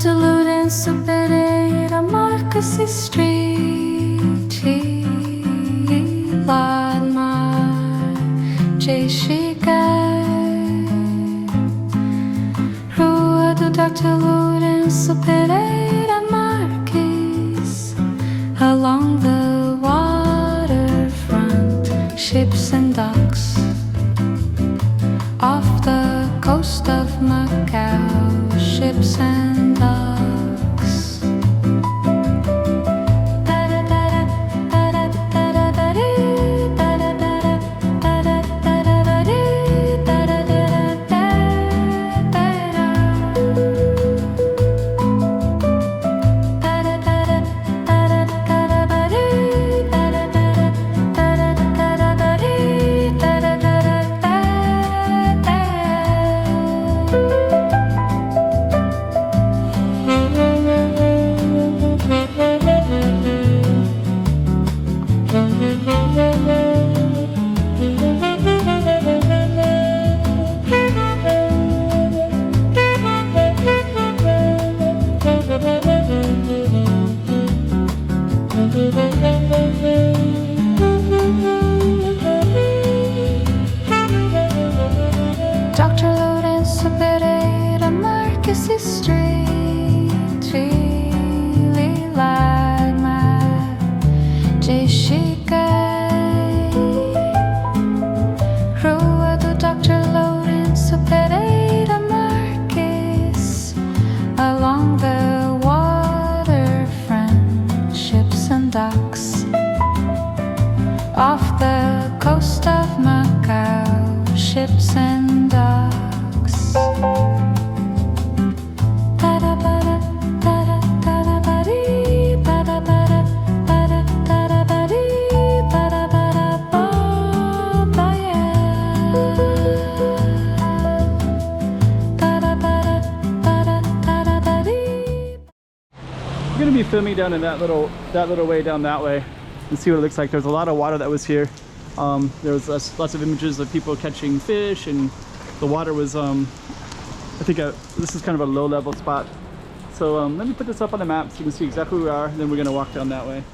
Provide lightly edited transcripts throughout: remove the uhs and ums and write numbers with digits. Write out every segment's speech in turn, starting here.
Dr. Lourenço Pereira Marques Street, Lima, Rua do Dr. Lourenço Pereira Marques, along the waterfront, ships and docks, off the coast of Macau, ships and docks. Dr. Lourenço Pereira Marques Street, Lima, Rua do Dr. Lourenço Pereira Marques, along the waterfront, ships and docks, off the coast of Macau, ships and docks. We're going to be filming down in that little way down that way and see what it looks like. There's a lot of water that was here. There was lots of images of people catching fish, and the water was I think this is kind of a low level spot. So let me put this up on the map so you can see exactly where we are, and then we're going to walk down that way.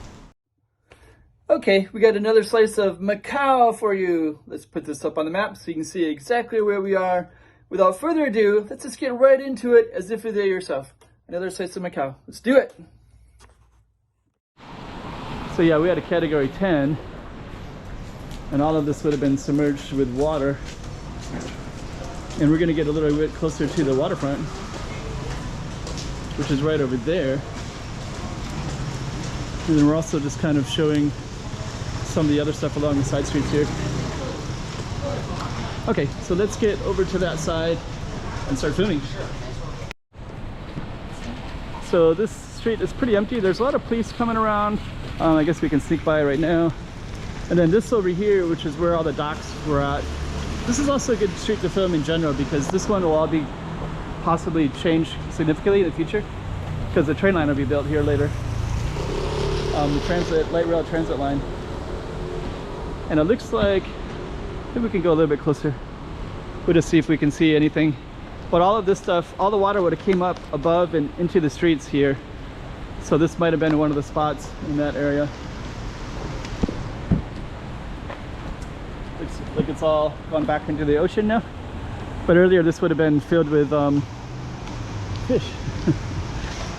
Okay, we got another slice of Macau for you. Let's put this up on the map so you can see exactly where we are. Without further ado, let's just get right into it as if you're there yourself. Another slice of Macau. Let's do it. So yeah, we had a category 10, and all of this would have been submerged with water. And we're going to get a little bit closer to the waterfront, which is right over there. And then we're also just kind of showing some of the other stuff along the side streets here. Okay, so let's get over to that side and start filming. So this street is pretty empty. There's a lot of police coming around. I guess we can sneak by right now. And then this over here, which is where all the docks were at. This is also a good street to film in general because this one will all be possibly changed significantly in the future because the train line will be built here later. Light rail transit line. And it looks like, maybe we can go a little bit closer. We'll just see if we can see anything. But all of this stuff, all the water would have came up above and into the streets here. So this might have been one of the spots in that area. Looks like it's all gone back into the ocean now. But earlier this would have been filled with fish.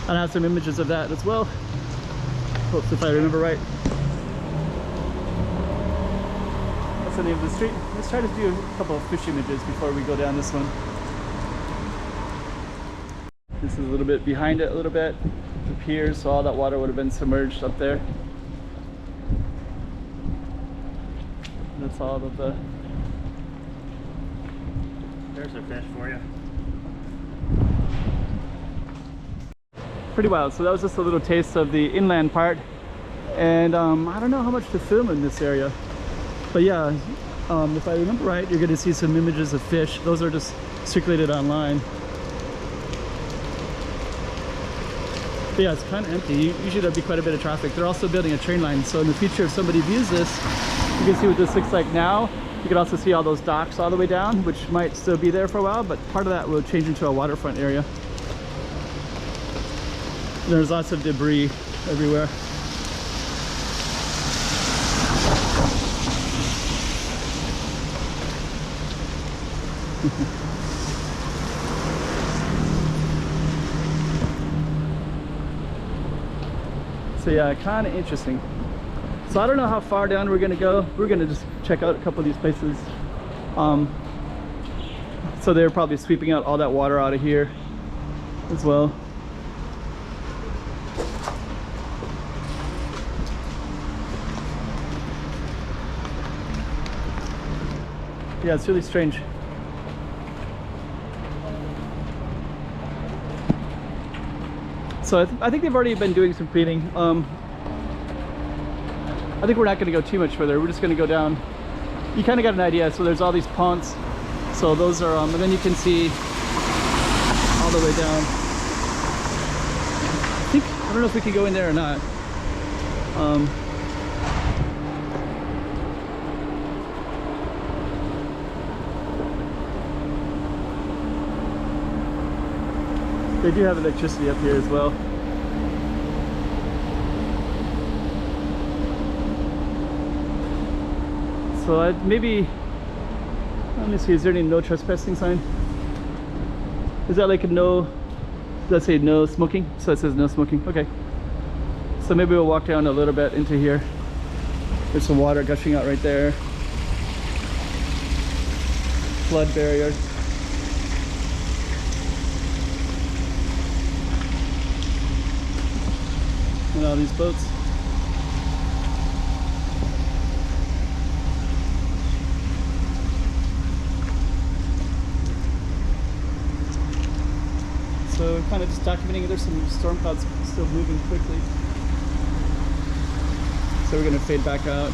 I have some images of that as well. Hopes if I remember right. What's the name of the street? Let's try to do a couple of fish images before we go down this one. This is a little bit behind it a little bit. The pier, so all that water would have been submerged up there. That's all of the... There's a fish for you. Pretty wild. So that was just a little taste of the inland part. And I don't know how much to film in this area. But yeah, if I remember right, you're going to see some images of fish. Those are just circulated online. But yeah, it's kind of empty. Usually there'd be quite a bit of traffic. They're also building a train line, so in the future if somebody views this, you can see what this looks like now. You can also see all those docks all the way down, which might still be there for a while, but part of that will change into a waterfront area. There's lots of debris everywhere. So yeah, kind of interesting. So I don't know how far down we're gonna go. We're gonna just check out a couple of these places. So they're probably sweeping out all that water out of here as well. Yeah, it's really strange. So I think they've already been doing some cleaning. I think we're not going to go too much further. We're just going to go down. You kind of got an idea. So there's all these ponds. So those are, and then you can see all the way down. I don't know if we can go in there or not. They do have electricity up here as well. So maybe, let me see, is there any no trespassing sign? Is that like a no, let's say no smoking? So it says no smoking, okay. So maybe we'll walk down a little bit into here. There's some water gushing out right there. Flood barrier. And all these boats. So kind of just documenting, there's some storm clouds still moving quickly. So we're gonna fade back out.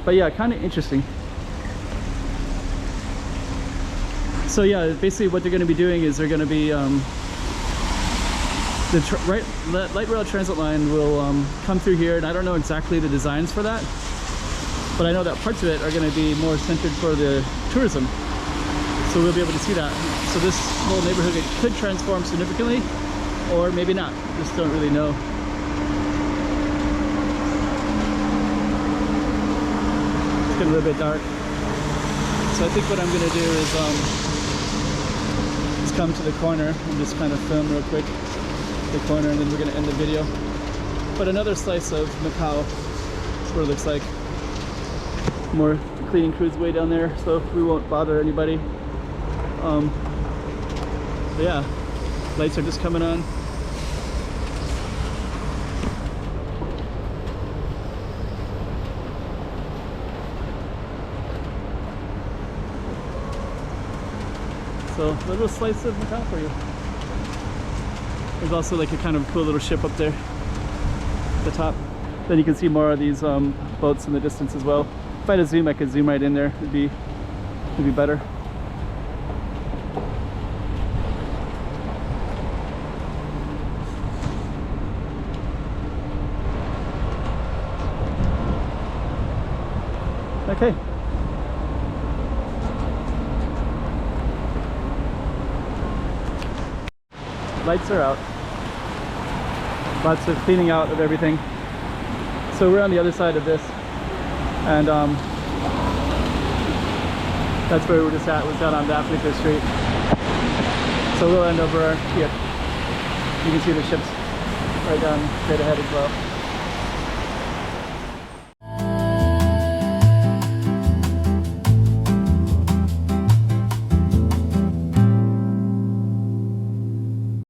But yeah, kind of interesting. So yeah, basically what they're gonna be doing is they're gonna be, the light rail transit line will come through here, and I don't know exactly the designs for that, but I know that parts of it are going to be more centered for the tourism, so we'll be able to see that. So this whole neighborhood could transform significantly, or maybe not. Just don't really know. It's getting a little bit dark, so I think what I'm going to do is just come to the corner and just kind of film real quick the corner, and then we're going to end the video. But another slice of Macau. That's what it looks like. More cleaning crews way down there, so we won't bother anybody. But yeah, lights are just coming on. So a little slice of Macau for you. There's also like a kind of cool little ship up there at the top. Then you can see more of these boats in the distance as well. If I had a zoom, I could zoom right in there. It'd be better. Okay. Lights are out. Lots of cleaning out of everything. So we're on the other side of this, and that's where we were just at. Was down on Waterfront Street. So we'll end over here. You can see the ships right down straight ahead as well.